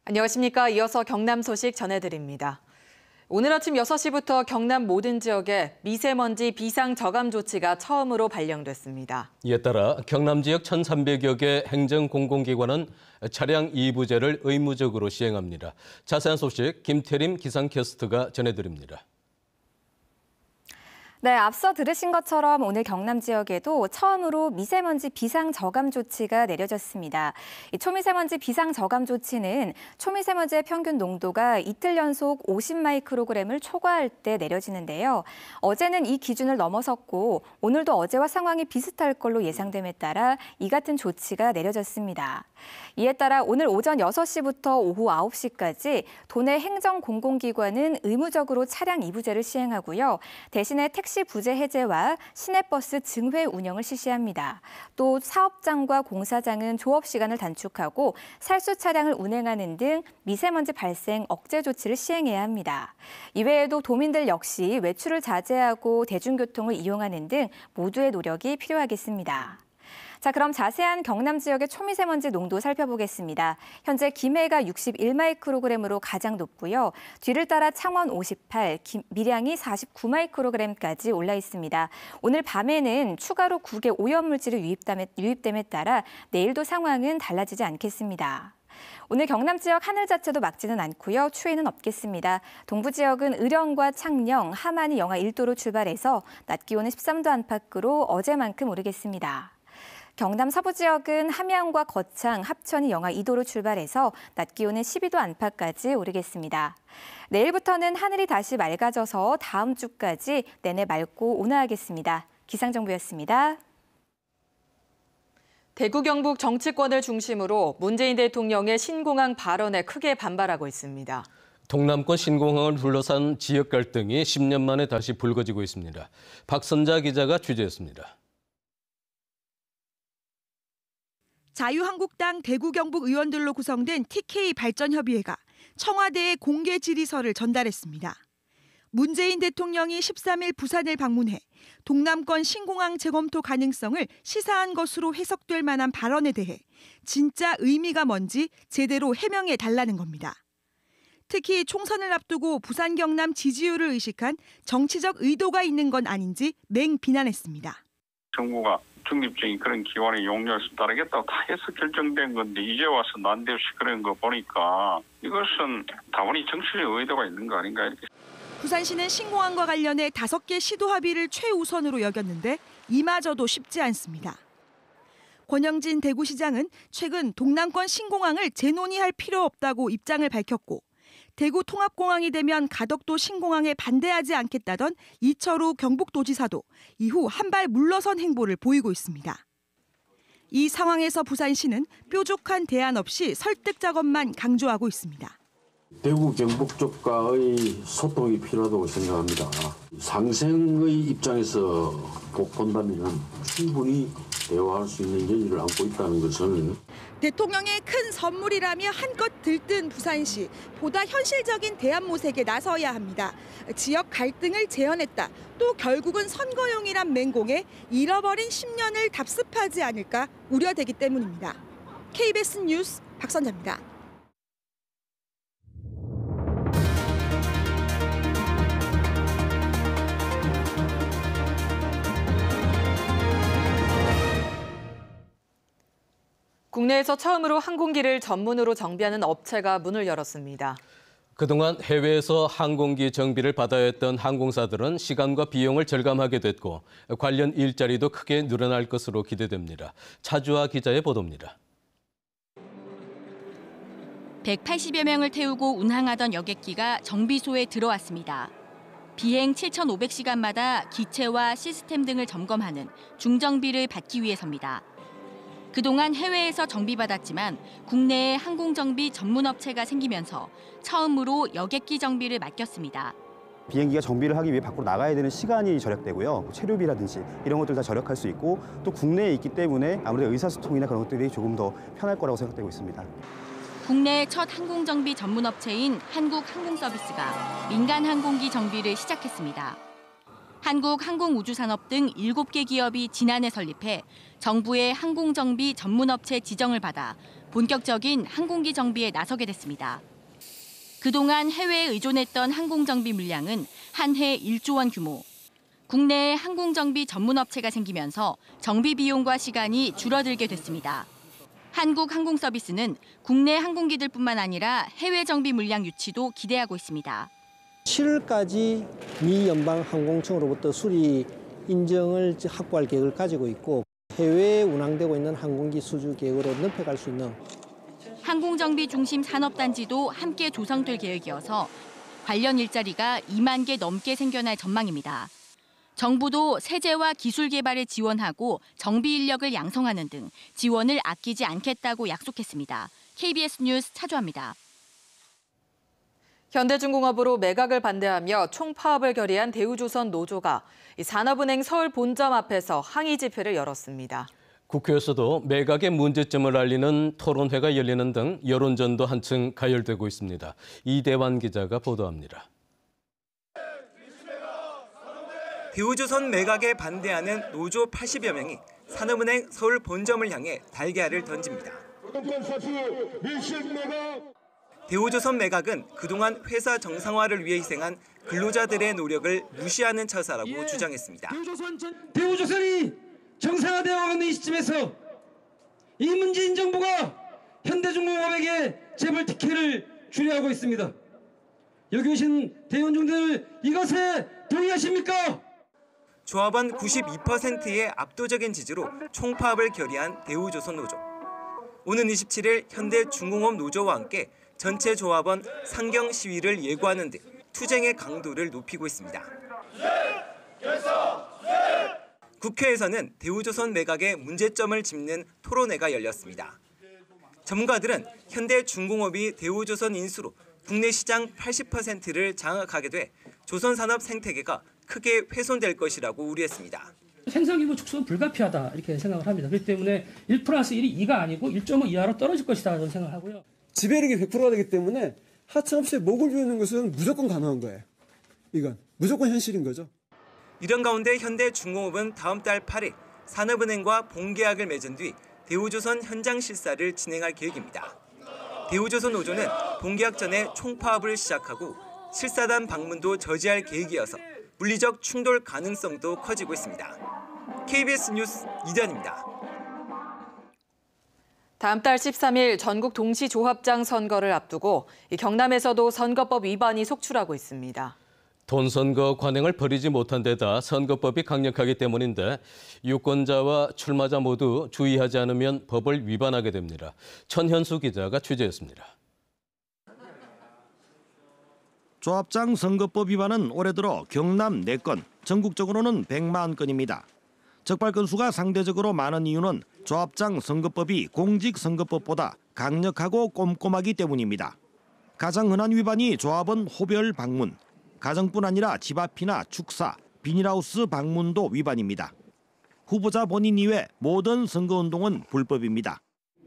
안녕하십니까. 이어서 경남 소식 전해드립니다. 오늘 아침 6시부터 경남 모든 지역에 미세먼지 비상 저감 조치가 처음으로 발령됐습니다. 이에 따라 경남 지역 1,300여 개 행정공공기관은 차량 이부제를 의무적으로 시행합니다. 자세한 소식 김태림 기상캐스터가 전해드립니다. 네, 앞서 들으신 것처럼 오늘 경남 지역에도 처음으로 미세먼지 비상 저감 조치가 내려졌습니다. 이 초미세먼지 비상 저감 조치는 초미세먼지의 평균 농도가 이틀 연속 50마이크로그램을 초과할 때 내려지는데요. 어제는 이 기준을 넘어섰고 오늘도 어제와 상황이 비슷할 걸로 예상됨에 따라 이 같은 조치가 내려졌습니다. 이에 따라 오늘 오전 6시부터 오후 9시까지 도내 행정공공기관은 의무적으로 차량 이부제를 시행하고요. 대신에 택시 부재 해제와 시내버스 증회 운영을 실시합니다. 또 사업장과 공사장은 조업 시간을 단축하고 살수 차량을 운행하는 등 미세먼지 발생 억제 조치를 시행해야 합니다. 이외에도 도민들 역시 외출을 자제하고 대중교통을 이용하는 등 모두의 노력이 필요하겠습니다. 자, 그럼 자세한 경남 지역의 초미세먼지 농도 살펴보겠습니다. 현재 김해가 61마이크로그램으로 가장 높고요. 뒤를 따라 창원 58, 밀양이 49마이크로그램까지 올라 있습니다. 오늘 밤에는 추가로 국외 오염물질이 유입됨에 따라 내일도 상황은 달라지지 않겠습니다. 오늘 경남 지역 하늘 자체도 맑지는 않고요. 추위는 없겠습니다. 동부 지역은 의령과 창녕, 함안이 영하 1도로 출발해서 낮 기온은 13도 안팎으로 어제만큼 오르겠습니다. 경남 서부 지역은 함양과 거창, 합천이 영하 2도로 출발해서 낮 기온은 12도 안팎까지 오르겠습니다. 내일부터는 하늘이 다시 맑아져서 다음 주까지 내내 맑고 온화하겠습니다. 기상정보였습니다. 대구 경북 정치권을 중심으로 문재인 대통령의 신공항 발언에 크게 반발하고 있습니다. 동남권 신공항을 둘러싼 지역 갈등이 10년 만에 다시 불거지고 있습니다. 박선자 기자가 취재했습니다. 자유한국당 대구 경북 의원들로 구성된 TK 발전협의회가 청와대에 공개 질의서를 전달했습니다. 문재인 대통령이 13일 부산을 방문해 동남권 신공항 재검토 가능성을 시사한 것으로 해석될 만한 발언에 대해 진짜 의미가 뭔지 제대로 해명해 달라는 겁니다. 특히 총선을 앞두고 부산 경남 지지율을 의식한 정치적 의도가 있는 건 아닌지 맹비난했습니다. 정부가 중립적인 그런 기관의 용역을 따르겠다고 다 해서 결정된 건데 이제 와서 난데없이 그런 거 보니까 이것은 다분히 정치적 의도가 있는 거 아닌가 이렇게. 부산시는 신공항과 관련해 5개 시도 합의를 최우선으로 여겼는데 이마저도 쉽지 않습니다. 권영진 대구시장은 최근 동남권 신공항을 재논의할 필요 없다고 입장을 밝혔고 대구 통합공항이 되면 가덕도 신공항에 반대하지 않겠다던 이철우 경북도지사도 이후 한 발 물러선 행보를 보이고 있습니다. 이 상황에서 부산시는 뾰족한 대안 없이 설득 작업만 강조하고 있습니다. 대구 경북 쪽과의 소통이 필요하다고 생각합니다. 상생의 입장에서 본다면 충분히 대화할 수 있는 여지를 안고 있다는 것을. 대통령의 큰 선물이라며 한껏 들뜬 부산시, 보다 현실적인 대안 모색에 나서야 합니다. 지역 갈등을 재현했다. 또 결국은 선거용이란 맹공에 잃어버린 10년을 답습하지 않을까 우려되기 때문입니다. KBS 뉴스 박선자입니다. 국내에서 처음으로 항공기를 전문으로 정비하는 업체가 문을 열었습니다. 그동안 해외에서 항공기 정비를 받아야 했던 항공사들은 시간과 비용을 절감하게 됐고 관련 일자리도 크게 늘어날 것으로 기대됩니다. 차주아 기자의 보도입니다. 180여 명을 태우고 운항하던 여객기가 정비소에 들어왔습니다. 비행 7,500시간마다 기체와 시스템 등을 점검하는 중정비를 받기 위해서입니다. 그동안 해외에서 정비받았지만 국내에 항공정비 전문업체가 생기면서 처음으로 여객기 정비를 맡겼습니다. 비행기가 정비를 하기 위해 밖으로 나가야 되는 시간이 절약되고요. 체류비라든지 이런 것들 다 절약할 수 있고 또 국내에 있기 때문에 아무래도 의사소통이나 그런 것들이 조금 더 편할 거라고 생각되고 있습니다. 국내의 첫 항공정비 전문업체인 한국항공서비스가 민간 항공기 정비를 시작했습니다. 한국항공우주산업 등 7개 기업이 지난해 설립해 정부의 항공정비 전문업체 지정을 받아 본격적인 항공기 정비에 나서게 됐습니다. 그동안 해외에 의존했던 항공정비 물량은 한 해 1조 원 규모. 국내에 항공정비 전문업체가 생기면서 정비 비용과 시간이 줄어들게 됐습니다. 한국항공서비스는 국내 항공기들뿐만 아니라 해외 정비 물량 유치도 기대하고 있습니다. 7월까지 미 연방항공청으로부터 수리 인정을 확보할 계획을 가지고 있고 해외에 운항되고 있는 항공기 수주 계획으로 넓혀갈 수 있는 항공정비 중심 산업단지도 함께 조성될 계획이어서 관련 일자리가 2만 개 넘게 생겨날 전망입니다. 정부도 세제와 기술 개발에 지원하고 정비 인력을 양성하는 등 지원을 아끼지 않겠다고 약속했습니다. KBS 뉴스 차주합니다. 현대중공업으로 매각을 반대하며 총파업을 결의한 대우조선 노조가 산업은행 서울 본점 앞에서 항의 집회를 열었습니다. 국회에서도 매각의 문제점을 알리는 토론회가 열리는 등 여론전도 한층 가열되고 있습니다. 이대환 기자가 보도합니다. 대우조선 매각에 반대하는 노조 80여 명이 산업은행 서울 본점을 향해 달걀을 던집니다. 대우조선 매각은 그동안 회사 정상화를 위해 희생한 근로자들의 노력을 무시하는 처사라고 주장했습니다. 대우조선이 정상화되어 있는 이 시점에서 이 문재인 정부가 현대중공업에게 재벌 특혜를 주려하고 있습니다. 여기 오신 대의원중들 이것에 동의하십니까? 조합원 92%의 압도적인 지지로 총파업을 결의한 대우조선 노조. 오는 27일 현대중공업 노조와 함께 전체 조합원 상경 시위를 예고하는 등 투쟁의 강도를 높이고 있습니다. 국회에서는 대우조선 매각의 문제점을 짚는 토론회가 열렸습니다. 전문가들은 현대중공업이 대우조선 인수로 국내 시장 80%를 장악하게 돼 조선산업 생태계가 크게 훼손될 것이라고 우려했습니다. 생산규모 축소는 불가피하다 이렇게 생각을 합니다. 그렇기 때문에 1+1이 2가 아니고 1.5 이하로 떨어질 것이다 저는 생각을 하고요. 지배력이 100%가 되기 때문에 하차없이 목을 조이는 것은 무조건 가능한 거예요. 이건 무조건 현실인 거죠. 이런 가운데 현대중공업은 다음 달 8일 산업은행과 본계약을 맺은 뒤 대우조선 현장 실사를 진행할 계획입니다. 대우조선 노조는 본계약 전에 총파업을 시작하고 실사단 방문도 저지할 계획이어서 물리적 충돌 가능성도 커지고 있습니다. KBS 뉴스 이대환입니다. 다음 달 13일 전국 동시조합장 선거를 앞두고 경남에서도 선거법 위반이 속출하고 있습니다. 돈선거 관행을 버리지 못한 데다 선거법이 강력하기 때문인데 유권자와 출마자 모두 주의하지 않으면 법을 위반하게 됩니다. 천현수 기자가 취재했습니다. 조합장 선거법 위반은 올해 들어 경남 4건, 전국적으로는 100만 건입니다. 적발 건수가 상대적으로 많은 이유는 조합장 선거법이 공직선거법보다 강력하고 꼼꼼하기 때문입니다. 가장 흔한 위반이 조합원 호별 방문, 가정뿐 아니라 집 앞이나 축사, 비닐하우스 방문도 위반입니다. 후보자 본인 이외 모든 선거운동은 불법입니다.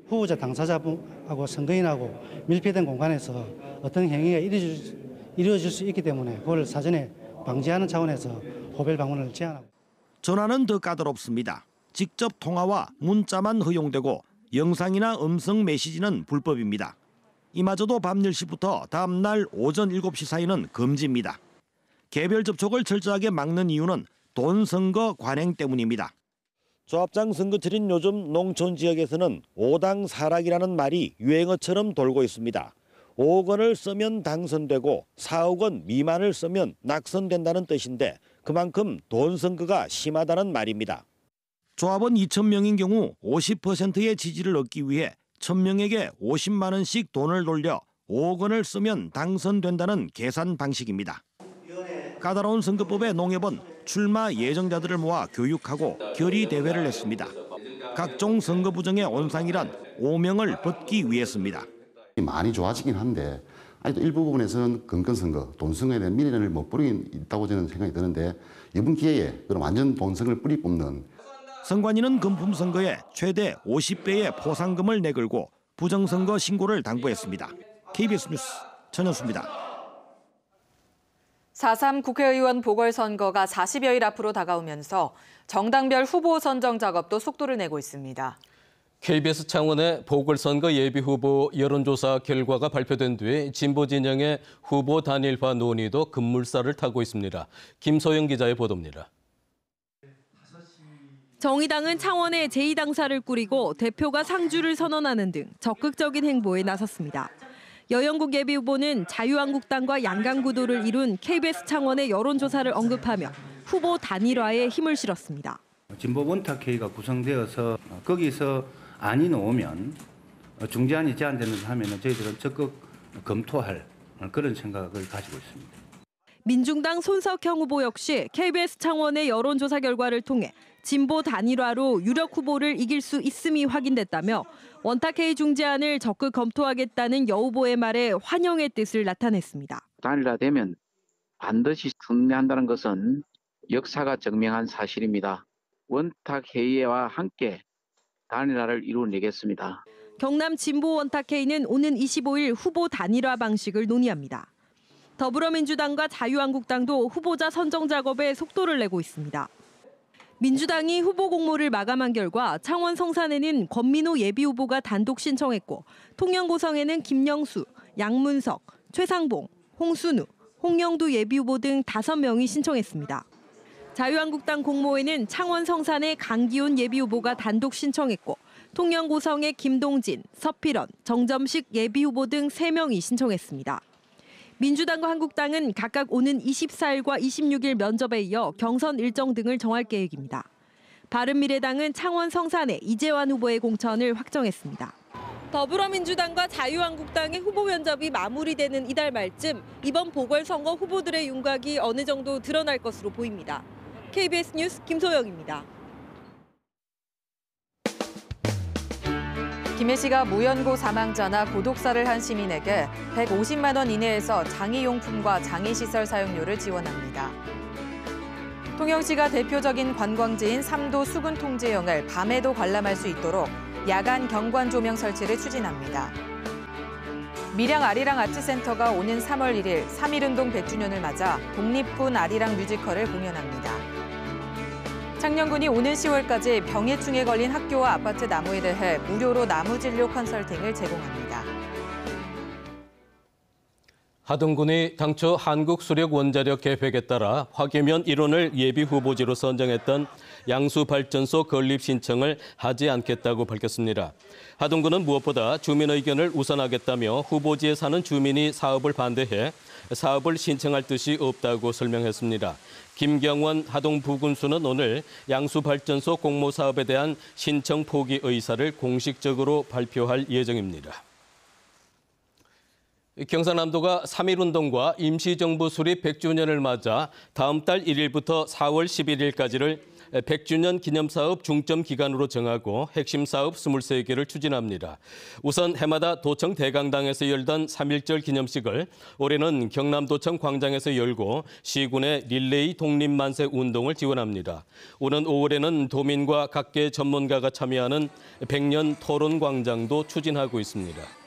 후보자 당사자하고 선거인하고 밀폐된 공간에서 어떤 행위가 이루어질 수 있기 때문에 그걸 사전에 방지하는 차원에서 호별 방문을 제한하고. 전화는 더 까다롭습니다. 직접 통화와 문자만 허용되고 영상이나 음성 메시지는 불법입니다. 이마저도 밤 10시부터 다음 날 오전 7시 사이는 금지입니다. 개별 접촉을 철저하게 막는 이유는 돈선거 관행 때문입니다. 조합장 선거철인 요즘 농촌 지역에서는 5당 사락이라는 말이 유행어처럼 돌고 있습니다. 5억 원을 쓰면 당선되고 4억 원 미만을 쓰면 낙선된다는 뜻인데 그만큼 돈선거가 심하다는 말입니다. 조합원 2,000명인 경우 50%의 지지를 얻기 위해 1,000명에게 50만 원씩 돈을 돌려 5억 원을 쓰면 당선된다는 계산 방식입니다. 까다로운 선거법에 농협은 출마 예정자들을 모아 교육하고 결의 대회를 했습니다. 각종 선거 부정의 온상이란 오명을 벗기 위해서입니다. 많이 좋아지긴 한데 아직도 일부 부분에서는 건건선거, 돈선거에 대한 미련을 못 버리고 있다고 저는 생각이 드는데 이번 기회에 그런 완전 돈선거를 뿌리 뽑는 선관위는 금품 선거에 최대 50배의 포상금을 내걸고 부정선거 신고를 당부했습니다. KBS 뉴스 천현수입니다. 4.3 국회의원 보궐선거가 40여일 앞으로 다가오면서 정당별 후보 선정 작업도 속도를 내고 있습니다. KBS 창원의 보궐선거 예비후보 여론조사 결과가 발표된 뒤 진보 진영의 후보 단일화 논의도 급물살을 타고 있습니다. 김소영 기자의 보도입니다. 정의당은 창원에 제2당사를 꾸리고 대표가 상주를 선언하는 등 적극적인 행보에 나섰습니다. 여영국 예비후보는 자유한국당과 양강구도를 이룬 KBS 창원의 여론조사를 언급하며 후보 단일화에 힘을 실었습니다. 진보 원탁회의가 구성되어서 거기서 안이 나오면 중재안이 제안되면서 하면 저희들은 적극 검토할 그런 생각을 가지고 있습니다. 민중당 손석형 후보 역시 KBS 창원의 여론조사 결과를 통해 진보 단일화로 유력 후보를 이길 수 있음이 확인됐다며 원탁회의 중재안을 적극 검토하겠다는 여 후보의 말에 환영의 뜻을 나타냈습니다. 단일화되면 반드시 승리한다는 것은 역사가 증명한 사실입니다. 원탁회의와 함께 단일화를 이루어내겠습니다. 경남 진보 원탁회의는 오는 25일 후보 단일화 방식을 논의합니다. 더불어민주당과 자유한국당도 후보자 선정 작업에 속도를 내고 있습니다. 민주당이 후보 공모를 마감한 결과 창원 성산에는 권민호 예비후보가 단독 신청했고 통영고성에는 김영수, 양문석, 최상봉, 홍순우, 홍영두 예비후보 등 5명이 신청했습니다. 자유한국당 공모에는 창원 성산의 강기훈 예비후보가 단독 신청했고 통영고성의 김동진, 서필원, 정점식 예비후보 등 3명이 신청했습니다. 민주당과 한국당은 각각 오는 24일과 26일 면접에 이어 경선 일정 등을 정할 계획입니다. 바른미래당은 창원 성산에 이재환 후보의 공천을 확정했습니다. 더불어민주당과 자유한국당의 후보 면접이 마무리되는 이달 말쯤 이번 보궐선거 후보들의 윤곽이 어느 정도 드러날 것으로 보입니다. KBS 뉴스 김소영입니다. 김해 씨가 무연고 사망자나 고독사를 한 시민에게 150만 원 이내에서 장의용품과 장의시설 사용료를 지원합니다. 통영시가 대표적인 관광지인 삼도 수군 통제영을 밤에도 관람할 수 있도록 야간 경관 조명 설치를 추진합니다. 밀양 아리랑 아트센터가 오는 3월 1일 3.1운동 100주년을 맞아 독립군 아리랑 뮤지컬을 공연합니다. 창녕군이 오는 10월까지 병해충에 걸린 학교와 아파트 나무에 대해 무료로 나무 진료 컨설팅을 제공합니다. 하동군이 당초 한국수력원자력 계획에 따라 화계면 1원을 예비 후보지로 선정했던 양수발전소 건립 신청을 하지 않겠다고 밝혔습니다. 하동군은 무엇보다 주민 의견을 우선하겠다며 후보지에 사는 주민이 사업을 반대해 사업을 신청할 뜻이 없다고 설명했습니다. 김경원 하동부군수는 오늘 양수발전소 공모 사업에 대한 신청 포기 의사를 공식적으로 발표할 예정입니다. 경상남도가 3.1운동과 임시정부 수립 100주년을 맞아 다음 달 1일부터 4월 11일까지를 100주년 기념사업 중점 기간으로 정하고 핵심 사업 23개를 추진합니다. 우선 해마다 도청 대강당에서 열던 3.1절 기념식을 올해는 경남도청 광장에서 열고 시군의 릴레이 독립만세 운동을 지원합니다. 오는 5월에는 도민과 각계 전문가가 참여하는 100년 토론광장도 추진하고 있습니다.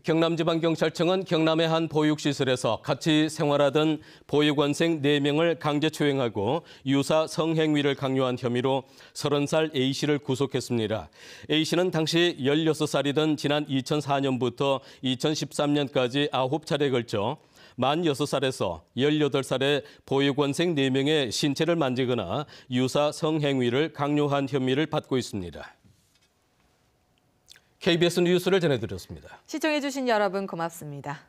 경남지방경찰청은 경남의 한 보육시설에서 같이 생활하던 보육원생 4명을 강제추행하고 유사 성행위를 강요한 혐의로 30살 A씨를 구속했습니다. A씨는 당시 16살이던 지난 2004년부터 2013년까지 9차례에 걸쳐 만 6살에서 18살의 보육원생 4명의 신체를 만지거나 유사 성행위를 강요한 혐의를 받고 있습니다. KBS 뉴스를 전해드렸습니다. 시청해주신 여러분 고맙습니다.